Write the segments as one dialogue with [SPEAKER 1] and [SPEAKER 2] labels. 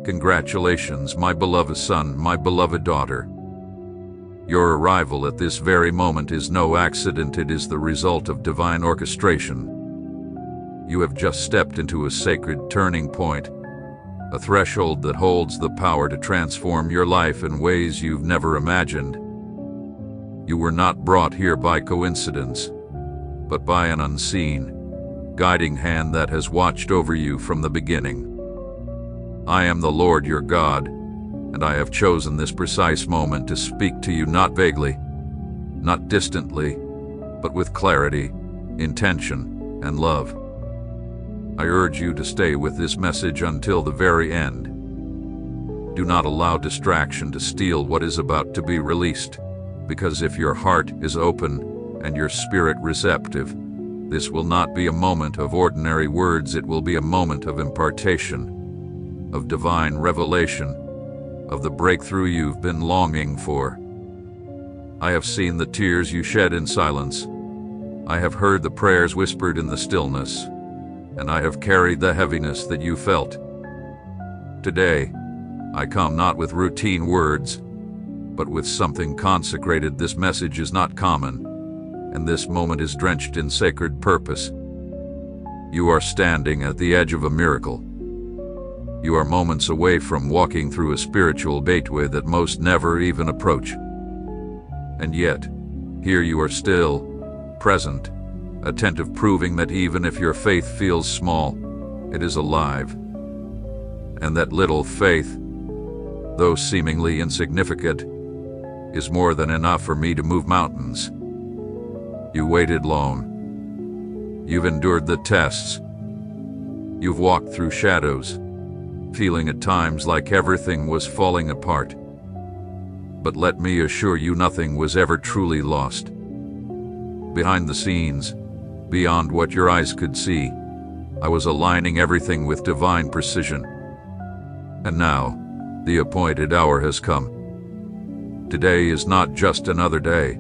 [SPEAKER 1] Congratulations, my beloved son, my beloved daughter. Your arrival at this very moment is no accident, it is the result of divine orchestration. You have just stepped into a sacred turning point, a threshold that holds the power to transform your life in ways you've never imagined. You were not brought here by coincidence, but by an unseen, guiding hand that has watched over you from the beginning. I am the Lord your God, and I have chosen this precise moment to speak to you not vaguely, not distantly, but with clarity, intention, and love. I urge you to stay with this message until the very end. Do not allow distraction to steal what is about to be released, because if your heart is open and your spirit receptive, this will not be a moment of ordinary words, it will be a moment of impartation, of divine revelation, of the breakthrough you've been longing for. I have seen the tears you shed in silence. I have heard the prayers whispered in the stillness, and I have carried the heaviness that you felt. Today, I come not with routine words, but with something consecrated. This message is not common, and this moment is drenched in sacred purpose. You are standing at the edge of a miracle. You are moments away from walking through a spiritual gateway that most never even approach. And yet, here you are still, present, attentive, proving that even if your faith feels small, it is alive. And that little faith, though seemingly insignificant, is more than enough for me to move mountains. You waited long. You've endured the tests. You've walked through shadows, feeling at times like everything was falling apart. But let me assure you, nothing was ever truly lost. Behind the scenes, beyond what your eyes could see, I was aligning everything with divine precision. And now, the appointed hour has come. Today is not just another day.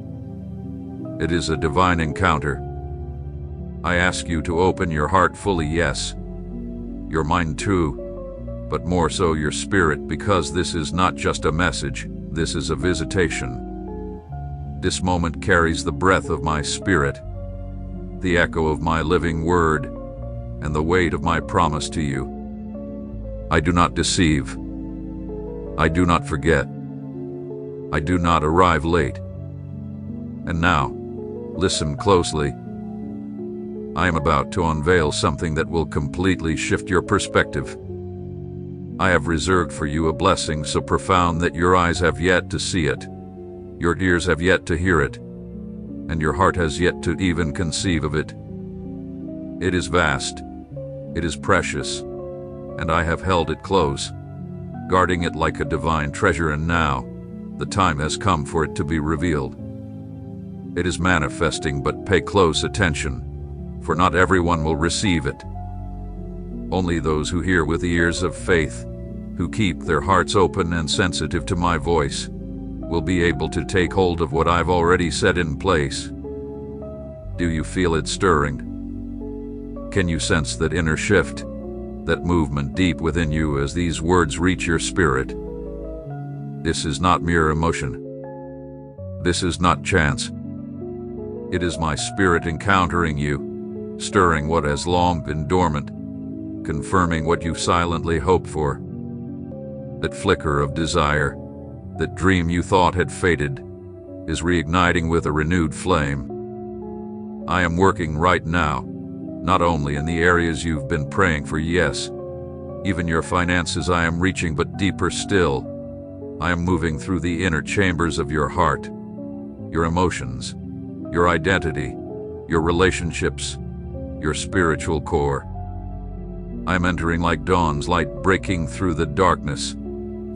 [SPEAKER 1] It is a divine encounter. I ask you to open your heart fully, yes, your mind too, but more so your spirit, because this is not just a message, this is a visitation. This moment carries the breath of my spirit, the echo of my living word, and the weight of my promise to you. I do not deceive. I do not forget. I do not arrive late. And now, listen closely. I am about to unveil something that will completely shift your perspective. I have reserved for you a blessing so profound that your eyes have yet to see it, your ears have yet to hear it, and your heart has yet to even conceive of it. It is vast, it is precious, and I have held it close, guarding it like a divine treasure, and now, the time has come for it to be revealed. It is manifesting, but pay close attention, for not everyone will receive it. Only those who hear with ears of faith, who keep their hearts open and sensitive to my voice, will be able to take hold of what I've already set in place. Do you feel it stirring? Can you sense that inner shift, that movement deep within you as these words reach your spirit? This is not mere emotion. This is not chance. It is my spirit encountering you, stirring what has long been dormant, confirming what you silently hoped for. That flicker of desire, that dream you thought had faded, is reigniting with a renewed flame. I am working right now, not only in the areas you've been praying for, yes, even your finances I am reaching, but deeper still, I am moving through the inner chambers of your heart, your emotions, your identity, your relationships, your spiritual core. I am entering like dawn's light, breaking through the darkness,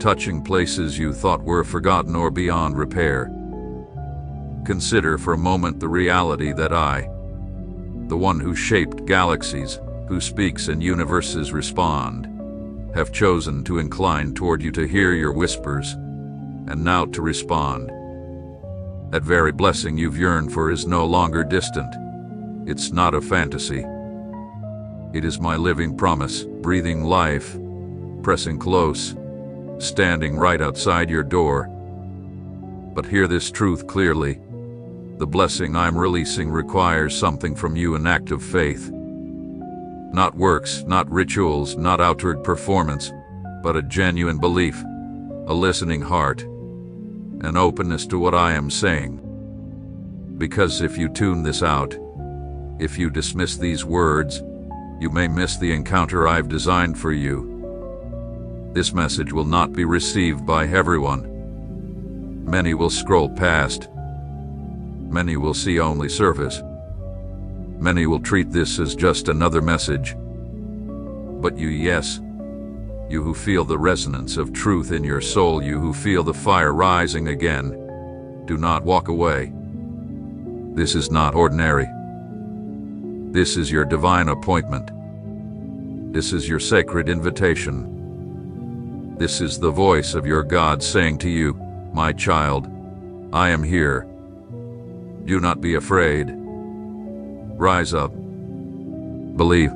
[SPEAKER 1] touching places you thought were forgotten or beyond repair. Consider for a moment the reality that I, the one who shaped galaxies, who speaks and universes respond, have chosen to incline toward you, to hear your whispers, and now to respond. That very blessing you've yearned for is no longer distant. It's not a fantasy. It is my living promise, breathing life, pressing close, standing right outside your door. But hear this truth clearly. The blessing I'm releasing requires something from you, an act of faith. Not works, not rituals, not outward performance, but a genuine belief, a listening heart, an openness to what I am saying. Because if you tune this out, if you dismiss these words, you may miss the encounter I've designed for you. This message will not be received by everyone. Many will scroll past. Many will see only surface. Many will treat this as just another message. But you, yes, you who feel the resonance of truth in your soul, you who feel the fire rising again, do not walk away. This is not ordinary. This is your divine appointment. This is your sacred invitation. This is the voice of your God saying to you, my child, I am here. Do not be afraid. Rise up. Believe.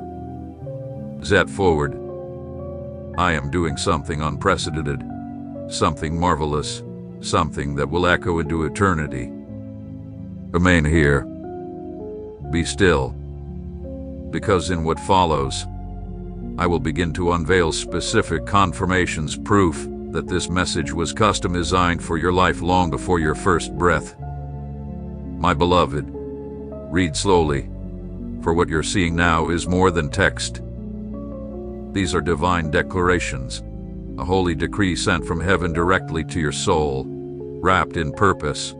[SPEAKER 1] Step forward. I am doing something unprecedented, something marvelous, something that will echo into eternity. Remain here. Be still. Because in what follows, I will begin to unveil specific confirmations, proof that this message was custom designed for your life long before your first breath. My beloved, read slowly, for what you're seeing now is more than text. These are divine declarations, a holy decree sent from heaven directly to your soul, wrapped in purpose,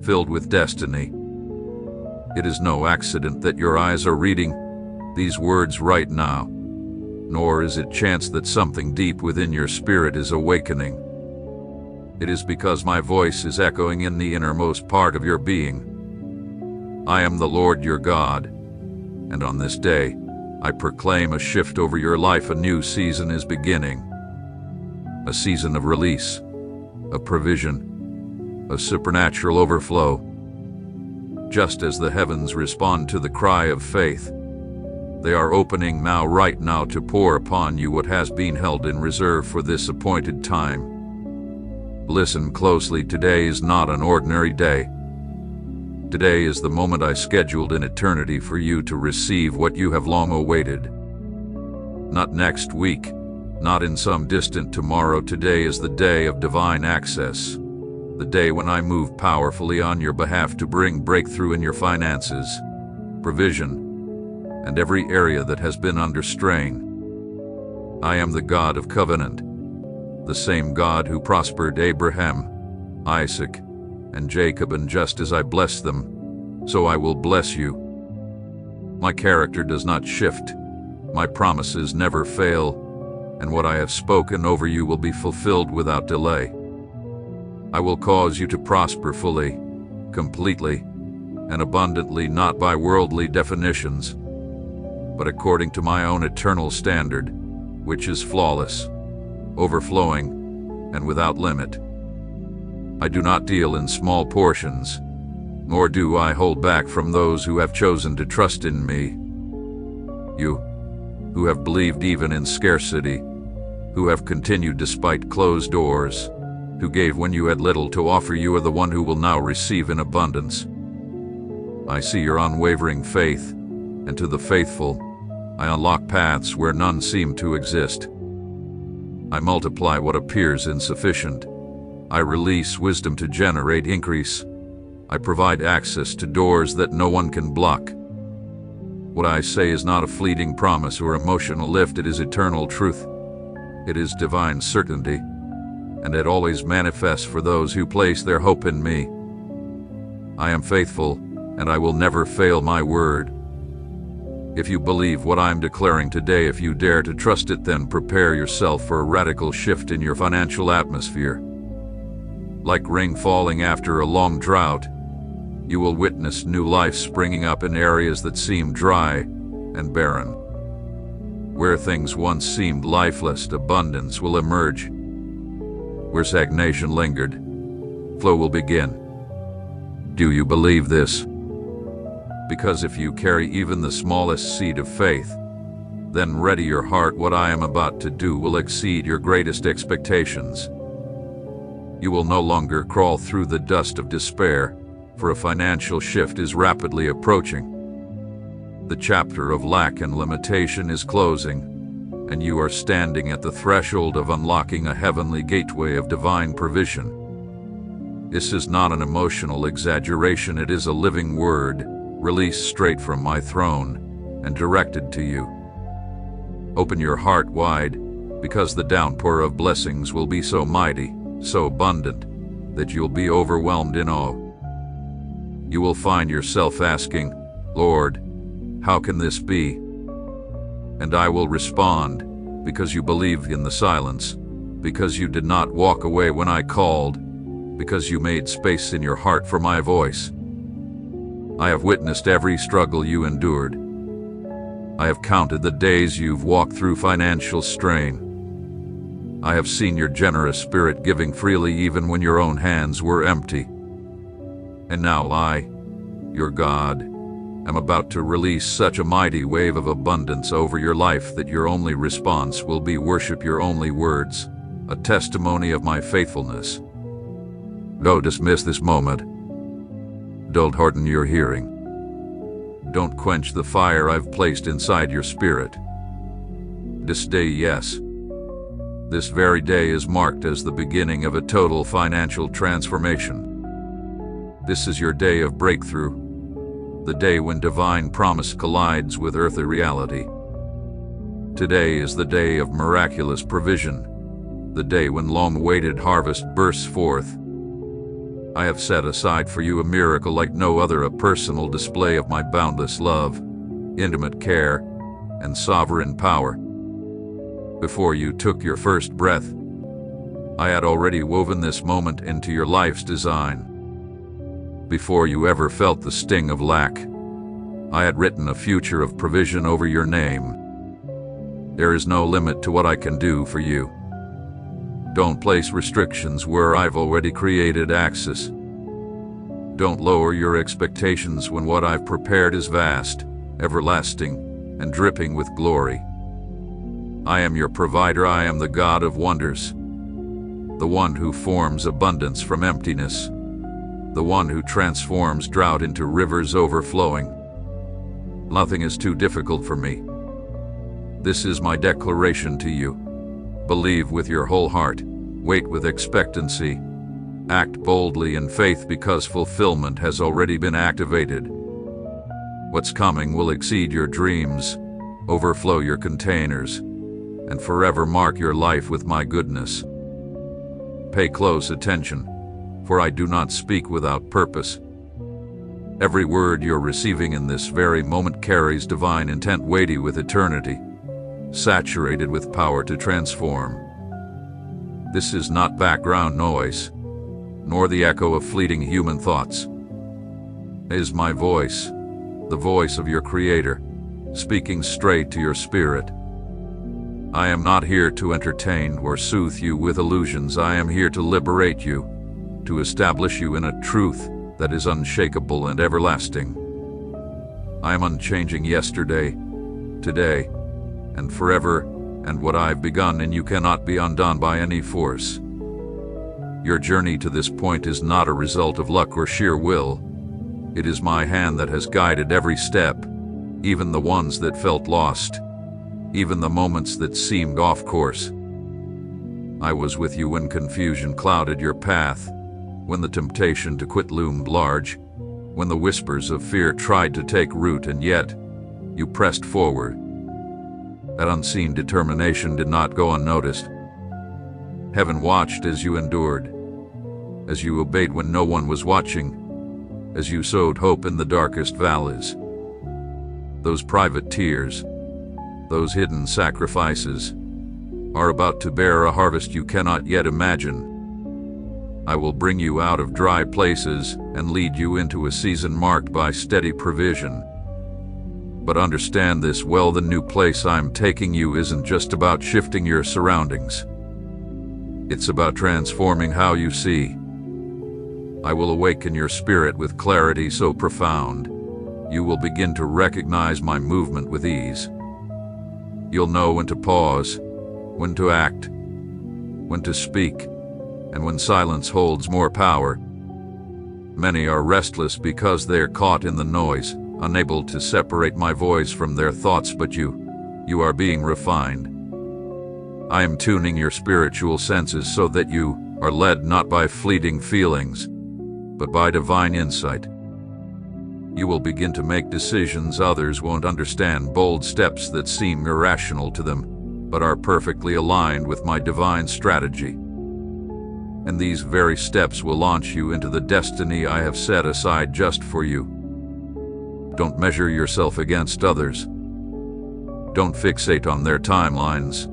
[SPEAKER 1] filled with destiny. It is no accident that your eyes are reading these words right now, nor is it chance that something deep within your spirit is awakening. It is because my voice is echoing in the innermost part of your being. I am the Lord your God, and on this day, I proclaim a shift over your life. A new season is beginning. A season of release, of provision, of supernatural overflow. Just as the heavens respond to the cry of faith, they are opening now, right now, to pour upon you what has been held in reserve for this appointed time. Listen closely. Today is not an ordinary day. Today is the moment I scheduled in eternity for you to receive what you have long awaited. Not next week, not in some distant tomorrow. Today is the day of divine access, the day when I move powerfully on your behalf to bring breakthrough in your finances, provision, and every area that has been under strain. I am the God of covenant, the same God who prospered Abraham, Isaac, and Jacob, and just as I blessed them, so I will bless you. My character does not shift, my promises never fail, and what I have spoken over you will be fulfilled without delay. I will cause you to prosper fully, completely, and abundantly, not by worldly definitions, but according to my own eternal standard, which is flawless, overflowing, and without limit. I do not deal in small portions, nor do I hold back from those who have chosen to trust in me. You, who have believed even in scarcity, who have continued despite closed doors, who gave when you had little to offer, you are the one who will now receive in abundance. I see your unwavering faith, and to the faithful, I unlock paths where none seem to exist. I multiply what appears insufficient. I release wisdom to generate increase. I provide access to doors that no one can block. What I say is not a fleeting promise or emotional lift. It is eternal truth. It is divine certainty, and it always manifests for those who place their hope in me. I am faithful, and I will never fail my word. If you believe what I'm declaring today, if you dare to trust it, then prepare yourself for a radical shift in your financial atmosphere. Like rain falling after a long drought, you will witness new life springing up in areas that seem dry and barren. Where things once seemed lifeless, abundance will emerge. Where stagnation lingered, flow will begin. Do you believe this? Because if you carry even the smallest seed of faith, Then ready your heart. What I am about to do will exceed your greatest expectations. You will no longer crawl through the dust of despair, for a financial shift is rapidly approaching. The chapter of lack and limitation is closing, and you are standing at the threshold of unlocking a heavenly gateway of divine provision. This is not an emotional exaggeration, it is a living word, released straight from my throne and directed to you. Open your heart wide, because the downpour of blessings will be so mighty, so abundant, that you'll be overwhelmed in awe. You will find yourself asking, "Lord, how can this be?" And I will respond, because you believe in the silence, because you did not walk away when I called, because you made space in your heart for my voice. I have witnessed every struggle you endured. I have counted the days you've walked through financial strain. I have seen your generous spirit giving freely even when your own hands were empty. And now I, your God, am about to release such a mighty wave of abundance over your life that your only response will be worship. Your only words, a testimony of my faithfulness. Don't dismiss this moment. Don't harden your hearing. Don't quench the fire I've placed inside your spirit. This day, yes. This very day is marked as the beginning of a total financial transformation. This is your day of breakthrough, the day when divine promise collides with earthly reality. Today is the day of miraculous provision, the day when long-awaited harvest bursts forth. I have set aside for you a miracle like no other, a personal display of my boundless love, intimate care, and sovereign power. Before you took your first breath, I had already woven this moment into your life's design. Before you ever felt the sting of lack, I had written a future of provision over your name. There is no limit to what I can do for you. Don't place restrictions where I've already created access. Don't lower your expectations when what I've prepared is vast, everlasting, and dripping with glory. I am your provider. I am the God of wonders, the one who forms abundance from emptiness, the one who transforms drought into rivers overflowing. Nothing is too difficult for me. This is my declaration to you. Believe with your whole heart, wait with expectancy, act boldly in faith because fulfillment has already been activated. What's coming will exceed your dreams, overflow your containers, and forever mark your life with my goodness. Pay close attention, for I do not speak without purpose. Every word you're receiving in this very moment carries divine intent, weighty with eternity, saturated with power to transform. This is not background noise, nor the echo of fleeting human thoughts. It is my voice, the voice of your Creator, speaking straight to your spirit. I am not here to entertain or soothe you with illusions. I am here to liberate you, to establish you in a truth that is unshakable and everlasting. I am unchanging yesterday, today, and forever, and what I've begun in you cannot be undone by any force. Your journey to this point is not a result of luck or sheer will. It is my hand that has guided every step, even the ones that felt lost, even the moments that seemed off course. I was with you when confusion clouded your path, when the temptation to quit loomed large, when the whispers of fear tried to take root, and yet you pressed forward. That unseen determination did not go unnoticed. Heaven watched as you endured, as you obeyed when no one was watching, as you sowed hope in the darkest valleys. Those private tears, those hidden sacrifices, are about to bear a harvest you cannot yet imagine. I will bring you out of dry places and lead you into a season marked by steady provision. But understand this well, the new place I'm taking you isn't just about shifting your surroundings. It's about transforming how you see. I will awaken your spirit with clarity so profound, you will begin to recognize my movement with ease. You'll know when to pause, when to act, when to speak, and when silence holds more power. Many are restless because they are caught in the noise, unable to separate my voice from their thoughts, but you are being refined. I am tuning your spiritual senses so that you are led not by fleeting feelings, but by divine insight. You will begin to make decisions others won't understand, bold steps that seem irrational to them, but are perfectly aligned with my divine strategy. And these very steps will launch you into the destiny I have set aside just for you. Don't measure yourself against others. Don't fixate on their timelines,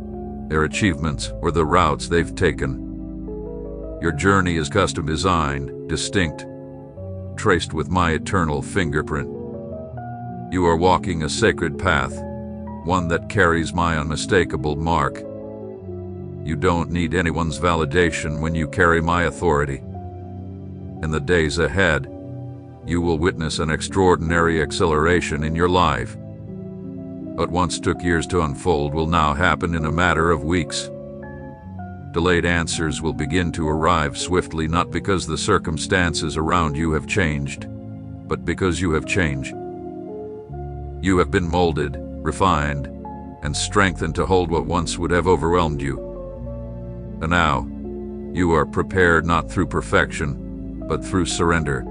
[SPEAKER 1] their achievements, or the routes they've taken. Your journey is custom designed, distinct, traced with my eternal fingerprint. You are walking a sacred path, one that carries my unmistakable mark. You don't need anyone's validation when you carry my authority. In the days ahead, you will witness an extraordinary acceleration in your life. What once took years to unfold will now happen in a matter of weeks. Delayed answers will begin to arrive swiftly, not because the circumstances around you have changed, but because you have changed. You have been molded, refined, and strengthened to hold what once would have overwhelmed you. And now, you are prepared not through perfection, but through surrender.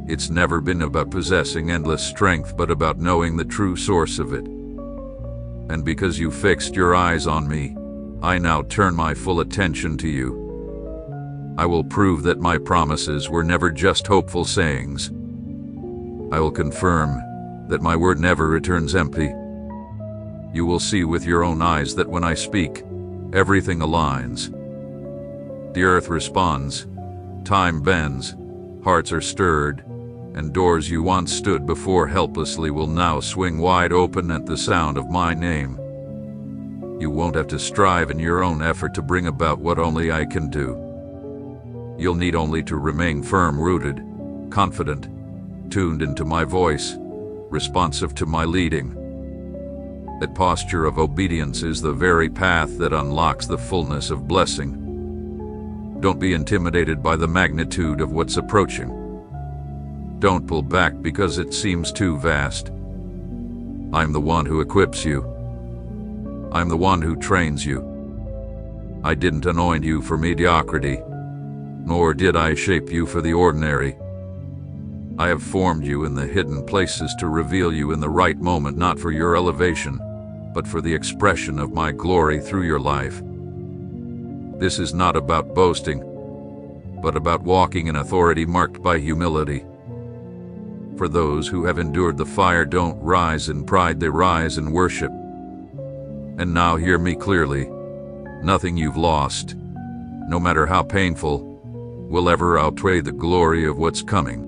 [SPEAKER 1] It's never been about possessing endless strength, but about knowing the true source of it. And because you fixed your eyes on me, I now turn my full attention to you. I will prove that my promises were never just hopeful sayings. I will confirm that my word never returns empty. You will see with your own eyes that when I speak, everything aligns. The earth responds, time bends, hearts are stirred, and doors you once stood before helplessly will now swing wide open at the sound of my name. You won't have to strive in your own effort to bring about what only I can do. You'll need only to remain firm-rooted, confident, tuned into my voice, responsive to my leading. That posture of obedience is the very path that unlocks the fullness of blessing. Don't be intimidated by the magnitude of what's approaching. Don't pull back because it seems too vast. I'm the one who equips you. I'm the one who trains you. I didn't anoint you for mediocrity, nor did I shape you for the ordinary. I have formed you in the hidden places to reveal you in the right moment, not for your elevation, but for the expression of my glory through your life. This is not about boasting, but about walking in authority marked by humility. For those who have endured the fire don't rise in pride, they rise in worship. And now hear me clearly. Nothing you've lost, no matter how painful, will ever outweigh the glory of what's coming.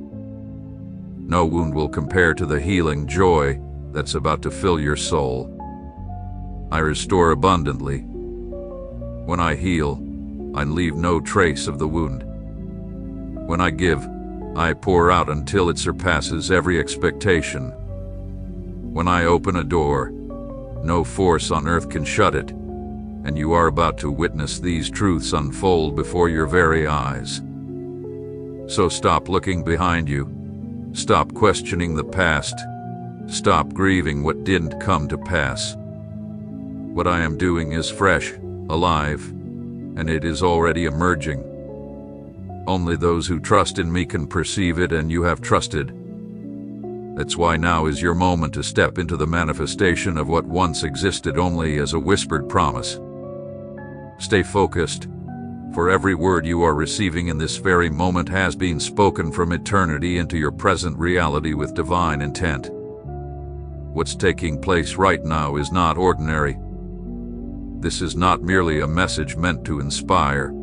[SPEAKER 1] No wound will compare to the healing joy that's about to fill your soul. I restore abundantly. When I heal, I leave no trace of the wound. When I give, I pour out until it surpasses every expectation. When I open a door, no force on earth can shut it, and you are about to witness these truths unfold before your very eyes. So stop looking behind you. Stop questioning the past. Stop grieving what didn't come to pass. What I am doing is fresh, alive, and it is already emerging. Only those who trust in me can perceive it, and you have trusted. That's why now is your moment to step into the manifestation of what once existed only as a whispered promise. Stay focused, for every word you are receiving in this very moment has been spoken from eternity into your present reality with divine intent. What's taking place right now is not ordinary. This is not merely a message meant to inspire.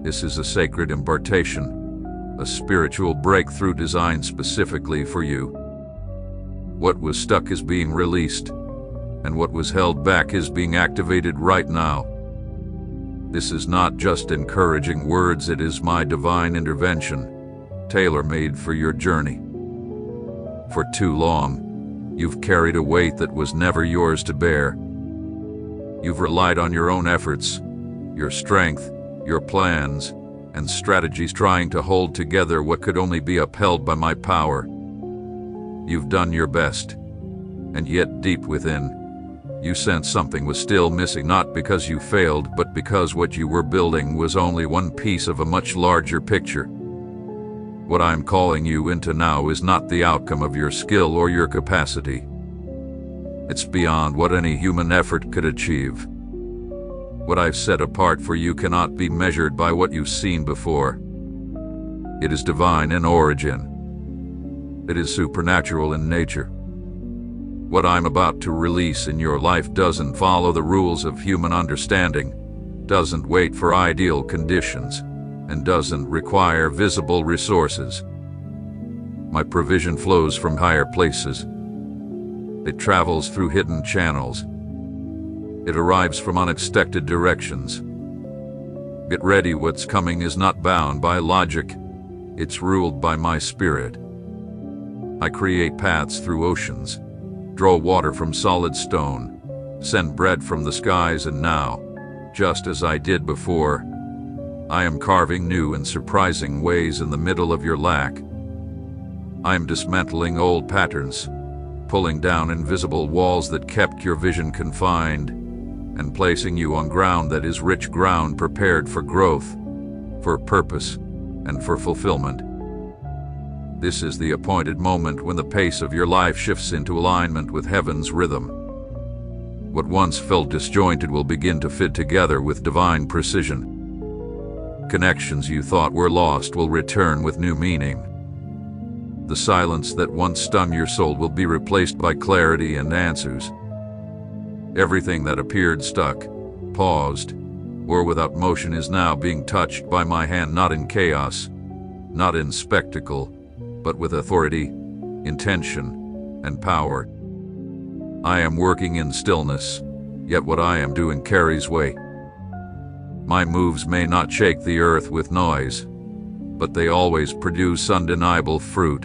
[SPEAKER 1] This is a sacred impartation, a spiritual breakthrough designed specifically for you. What was stuck is being released, and what was held back is being activated right now. This is not just encouraging words, it is my divine intervention, tailor-made for your journey. For too long, You've carried a weight that was never yours to bear. You've relied on your own efforts, your strength, your plans, and strategies trying to hold together what could only be upheld by my power. You've done your best, and yet deep within, you sensed something was still missing, not because you failed, but because what you were building was only one piece of a much larger picture. What I'm calling you into now is not the outcome of your skill or your capacity. It's beyond what any human effort could achieve. What I've set apart for you cannot be measured by what you've seen before. It is divine in origin. It is supernatural in nature. What I'm about to release in your life doesn't follow the rules of human understanding, doesn't wait for ideal conditions, and doesn't require visible resources. My provision flows from higher places. It travels through hidden channels. It arrives from unexpected directions. Get ready, what's coming is not bound by logic. It's ruled by my spirit. I create paths through oceans, draw water from solid stone, send bread from the skies, and now, just as I did before, I am carving new and surprising ways in the middle of your lack. I am dismantling old patterns, pulling down invisible walls that kept your vision confined, and placing you on ground that is rich ground prepared for growth, for purpose, and for fulfillment. This is the appointed moment when the pace of your life shifts into alignment with heaven's rhythm. What once felt disjointed will begin to fit together with divine precision. Connections you thought were lost will return with new meaning. The silence that once stung your soul will be replaced by clarity and answers. Everything that appeared stuck, paused, or without motion is now being touched by my hand, not in chaos, not in spectacle, but with authority, intention, and power. I am working in stillness, yet what I am doing carries weight. My moves may not shake the earth with noise, but they always produce undeniable fruit.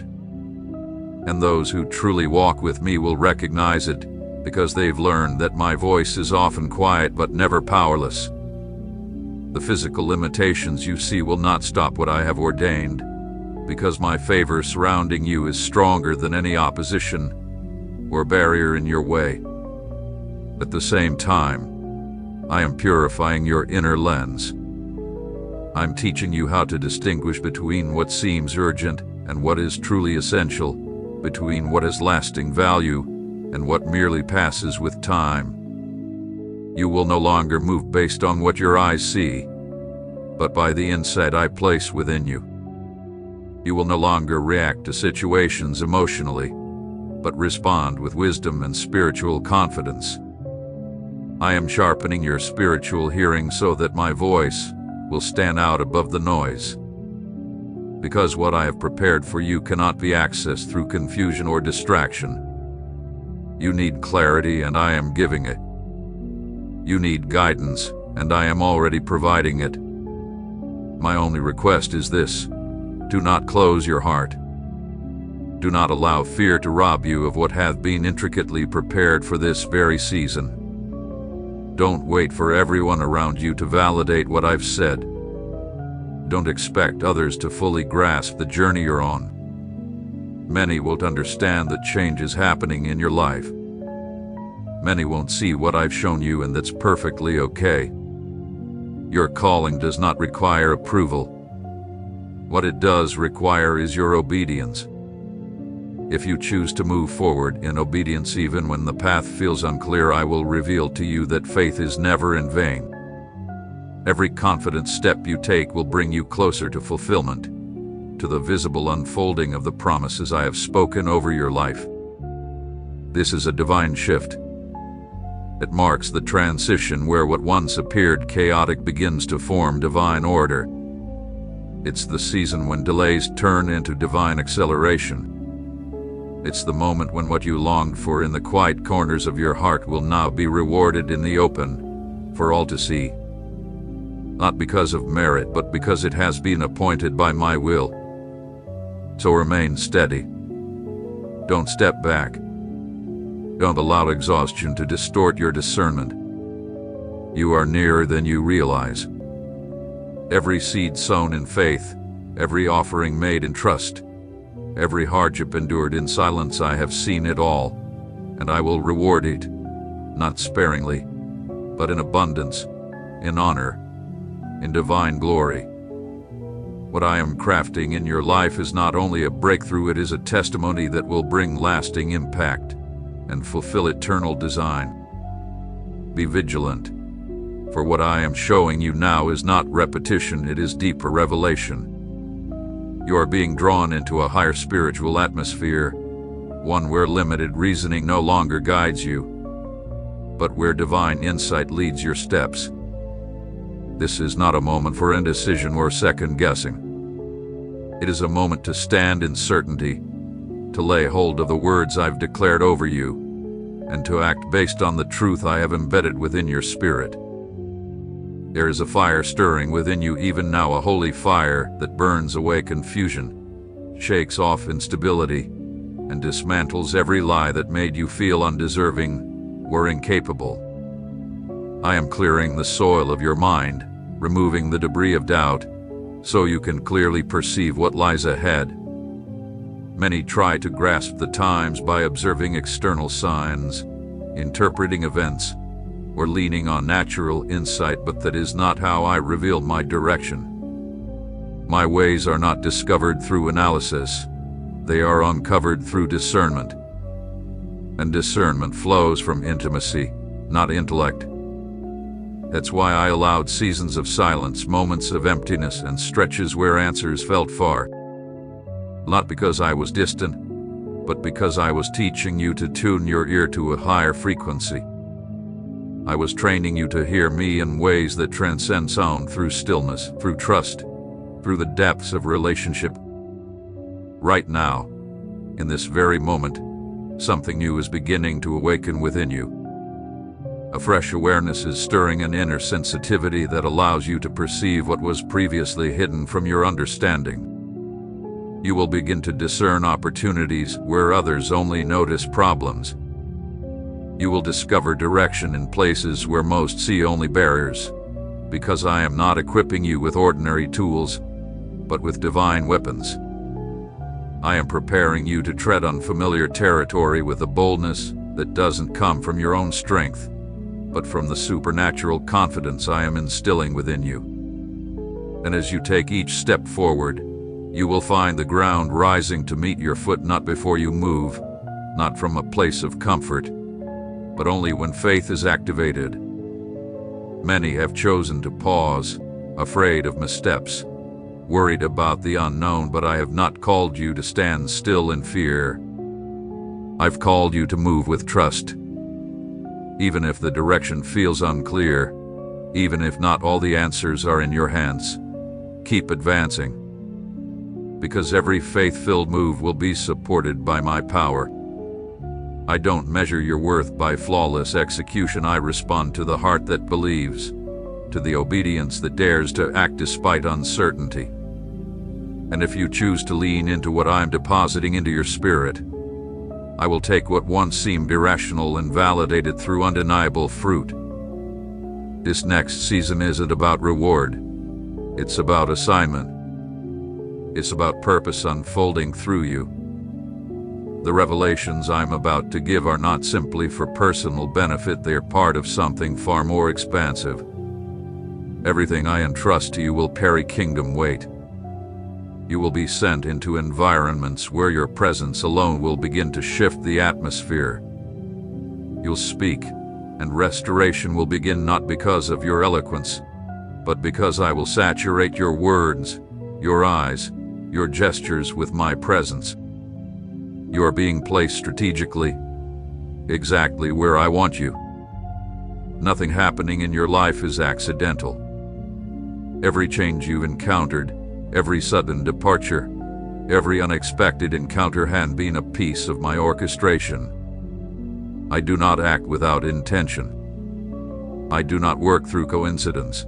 [SPEAKER 1] And those who truly walk with me will recognize it, because they've learned that my voice is often quiet but never powerless. The physical limitations you see will not stop what I have ordained, because my favor surrounding you is stronger than any opposition or barrier in your way. At the same time, I am purifying your inner lens. I'm teaching you how to distinguish between what seems urgent and what is truly essential, between what has lasting value and what merely passes with time. You will no longer move based on what your eyes see, but by the insight I place within you. You will no longer react to situations emotionally, but respond with wisdom and spiritual confidence. I am sharpening your spiritual hearing so that my voice will stand out above the noise. Because what I have prepared for you cannot be accessed through confusion or distraction. You need clarity, and I am giving it. You need guidance, and I am already providing it. My only request is this: do not close your heart. Do not allow fear to rob you of what hath been intricately prepared for this very season. Don't wait for everyone around you to validate what I've said. Don't expect others to fully grasp the journey you're on. Many won't understand the changes happening in your life. Many won't see what I've shown you, and that's perfectly okay. Your calling does not require approval. What it does require is your obedience. If you choose to move forward in obedience even when the path feels unclear, I will reveal to you that faith is never in vain. Every confident step you take will bring you closer to fulfillment, to the visible unfolding of the promises I have spoken over your life. This is a divine shift. It marks the transition where what once appeared chaotic begins to form divine order. It's the season when delays turn into divine acceleration. It's the moment when what you longed for in the quiet corners of your heart will now be rewarded in the open, for all to see. Not because of merit, but because it has been appointed by my will. So remain steady. Don't step back. Don't allow exhaustion to distort your discernment. You are nearer than you realize. Every seed sown in faith, every offering made in trust, every hardship endured in silence, I have seen it all, and I will reward it, not sparingly, but in abundance, in honor, in divine glory. What I am crafting in your life is not only a breakthrough, it is a testimony that will bring lasting impact and fulfill eternal design. Be vigilant, for what I am showing you now is not repetition, it is deeper revelation. You are being drawn into a higher spiritual atmosphere, one where limited reasoning no longer guides you, but where divine insight leads your steps. This is not a moment for indecision or second-guessing. It is a moment to stand in certainty, to lay hold of the words I've declared over you, and to act based on the truth I have embedded within your spirit. There is a fire stirring within you even now, a holy fire that burns away confusion, shakes off instability, and dismantles every lie that made you feel undeserving or incapable. I am clearing the soil of your mind, removing the debris of doubt, so you can clearly perceive what lies ahead. Many try to grasp the times by observing external signs, interpreting events, or leaning on natural insight, but that is not how I reveal my direction. My ways are not discovered through analysis, they are uncovered through discernment. And discernment flows from intimacy, not intellect. That's why I allowed seasons of silence, moments of emptiness, and stretches where answers felt far. Not because I was distant, but because I was teaching you to tune your ear to a higher frequency. I was training you to hear me in ways that transcend sound, through stillness, through trust, through the depths of relationship. Right now, in this very moment, something new is beginning to awaken within you. A fresh awareness is stirring, an inner sensitivity that allows you to perceive what was previously hidden from your understanding. You will begin to discern opportunities where others only notice problems. You will discover direction in places where most see only barriers, because I am not equipping you with ordinary tools, but with divine weapons. I am preparing you to tread unfamiliar territory with a boldness that doesn't come from your own strength, but from the supernatural confidence I am instilling within you. And as you take each step forward, you will find the ground rising to meet your foot, not before you move, not from a place of comfort, but only when faith is activated. Many have chosen to pause, afraid of missteps, worried about the unknown, but I have not called you to stand still in fear. I've called you to move with trust. Even if the direction feels unclear, even if not all the answers are in your hands, keep advancing. Because every faith-filled move will be supported by my power. I don't measure your worth by flawless execution. I respond to the heart that believes, to the obedience that dares to act despite uncertainty. And if you choose to lean into what I'm depositing into your spirit, I will take what once seemed irrational and validate it through undeniable fruit. This next season isn't about reward. It's about assignment. It's about purpose unfolding through you. The revelations I'm about to give are not simply for personal benefit, they are part of something far more expansive. Everything I entrust to you will carry kingdom weight. You will be sent into environments where your presence alone will begin to shift the atmosphere. You'll speak, and restoration will begin, not because of your eloquence, but because I will saturate your words, your eyes, your gestures with my presence. You are being placed strategically, exactly where I want you. Nothing happening in your life is accidental. Every change you've encountered, every sudden departure, every unexpected encounter has been a piece of my orchestration. I do not act without intention. I do not work through coincidence.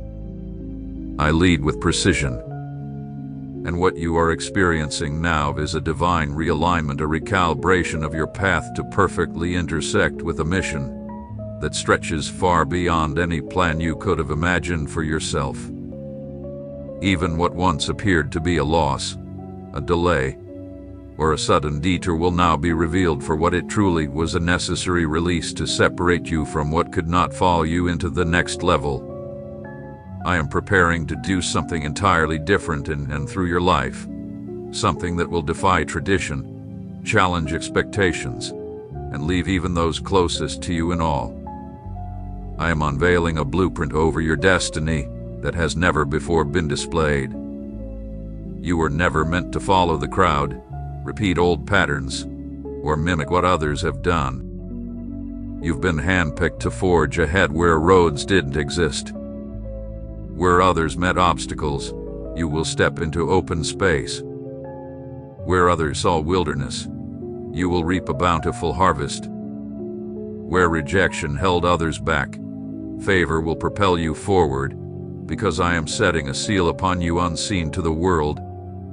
[SPEAKER 1] I lead with precision. And what you are experiencing now is a divine realignment, a recalibration of your path to perfectly intersect with a mission that stretches far beyond any plan you could have imagined for yourself. Even what once appeared to be a loss, a delay, or a sudden detour will now be revealed for what it truly was: a necessary release to separate you from what could not follow you into the next level. I am preparing to do something entirely different in and through your life, something that will defy tradition, challenge expectations, and leave even those closest to you in awe. I am unveiling a blueprint over your destiny that has never before been displayed. You were never meant to follow the crowd, repeat old patterns, or mimic what others have done. You've been handpicked to forge ahead where roads didn't exist. Where others met obstacles, you will step into open space. Where others saw wilderness, you will reap a bountiful harvest. Where rejection held others back, favor will propel you forward, because I am setting a seal upon you unseen to the world,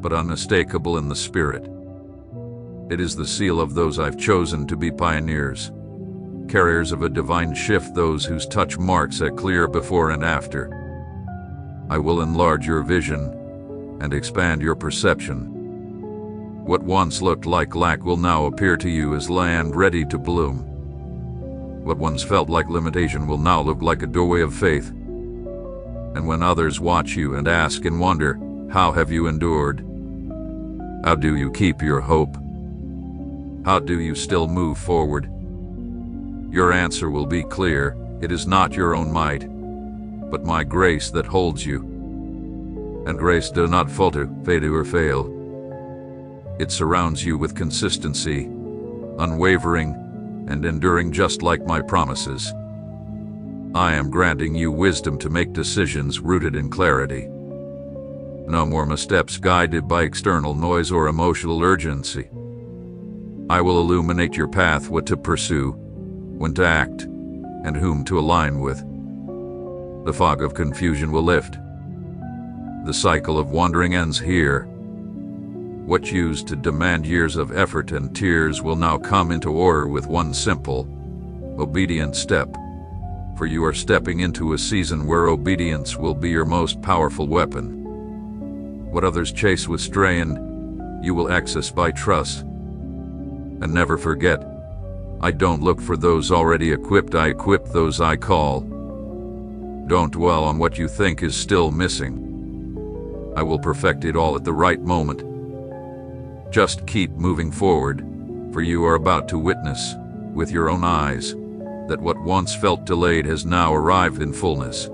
[SPEAKER 1] but unmistakable in the spirit. It is the seal of those I've chosen to be pioneers, carriers of a divine shift, those whose touch marks a clear before and after. I will enlarge your vision and expand your perception. What once looked like lack will now appear to you as land ready to bloom. What once felt like limitation will now look like a doorway of faith. And when others watch you and ask and wonder, how have you endured? How do you keep your hope? How do you still move forward? Your answer will be clear: it is not your own might, but my grace that holds you. And grace does not falter, fade, or fail. It surrounds you with consistency, unwavering, and enduring, just like my promises. I am granting you wisdom to make decisions rooted in clarity. No more missteps guided by external noise or emotional urgency. I will illuminate your path: what to pursue, when to act, and whom to align with. The fog of confusion will lift. The cycle of wandering ends here. What used to demand years of effort and tears will now come into order with one simple, obedient step. For you are stepping into a season where obedience will be your most powerful weapon. What others chase with strain, you will access by trust. And never forget, I don't look for those already equipped, I equip those I call. Don't dwell on what you think is still missing. I will perfect it all at the right moment. Just keep moving forward, for you are about to witness, with your own eyes, that what once felt delayed has now arrived in fullness.